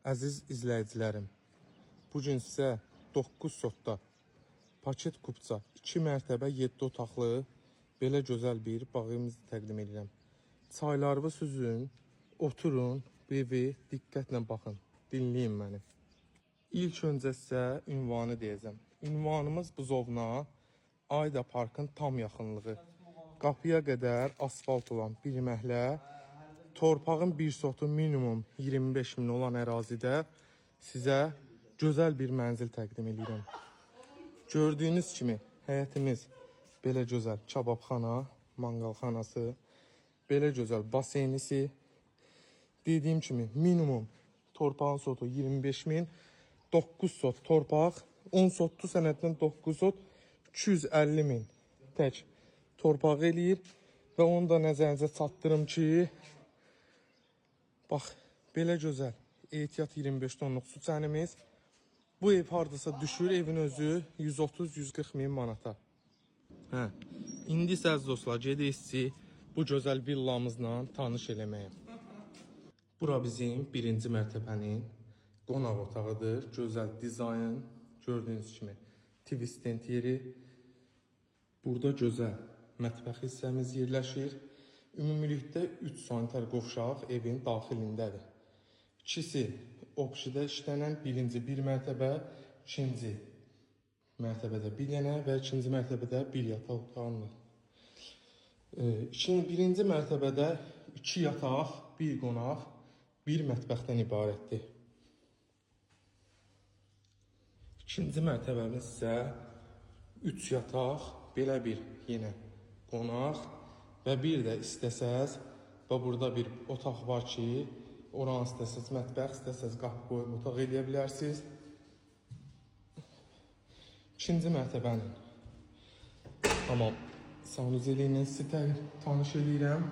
Əziz izləyicilərim, bugün sizə 9 sotda paket kupça 2 mərtəbə 7 otaqlı belə gözəl bir bağımızı təqdim edirəm. Çaylarını süzün, oturun, evi diqqətlə baxın, dinləyin məni. İlk öncə sizə ünvanı deyəcəm. Ünvanımız Buzovna, Ayda Parkın tam yaxınlığı. Qapıya qədər asfalt olan bir məhlə, torpağın bir sotu minimum 25.000 olan ərazidə sizə gözəl bir mənzil təqdim edirəm. Gördüyünüz kimi həyətimiz belə gözəl kababxana, manqalxanası, belə gözəl baseynisi. Dediyim kimi minimum torpağın sotu 25.000, 9 sot torpaq, 10 sotlu sənəddən 9 sot 250.000 tək torpaq eləyir və onu da nəzərinizə çatdırım ki, bax, belə gözəl, ehtiyat 25 tonluq su çənimiz. Bu ev hardasa düşür, evin özü 130-140 min manata. İndi isə əziz dostlar, gedirik bu gözəl villamızla tanış eləməyə. Bura bizim birinci mərtəbənin qonaq otağıdır. Gözəl dizayn, gördüyünüz kimi twist yeri. Burada gözəl mətbəx hissəmiz yerləşir. Ümumilikdə 3 sanitar qovşaq evin daxilindədir. İkisi opşidə işlənən birinci bir mərtəbə, ikinci mərtəbədə bir dənə və ikinci mərtəbədə bir yataq otağıdır. Birinci mərtəbədə 2 yataq, bir qonaq, bir mətbəxdən ibarətdir. İkinci mərtəbəmiz isə 3 yataq, belə bir yenə qonaq və bir də istəsəz və burada bir otaq var ki, oranı istəsəz mətbəx, istəsəz qapı qoyub otaq eləyə bilərsiniz. İkinci mərtəbənin tamam sanuzeli ilə sizə tanış edirəm.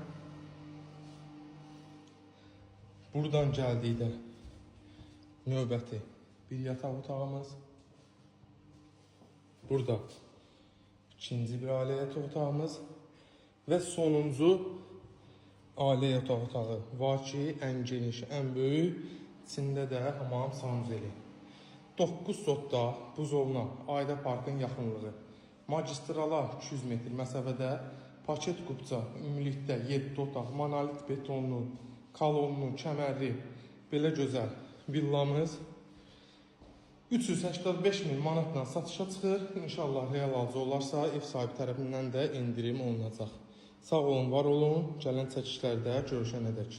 Buradan gəldikdə növbəti bir yataq otağımız. Burada ikinci bir ailə yataq otağımız və sonuncu ailə yataq otağı var ki, ən geniş, ən böyük, içində də hamam sanuzeli. 9 sotda Buzovna, Ayda Parkın yaxınlığı. Magistrala 200 metr məsafədə paket kupça, ümumilikdə 7 otaq, monolit betonlu, kolonlu, kəmərli, belə gözəl villamız 385.000 manatla satışa çıxır. İnşallah real alıcı olarsa ev sahibi tərəfindən də endirim olunacaq. Sağ olun, var olun. Gələn çəkişlərdə görüşənədək.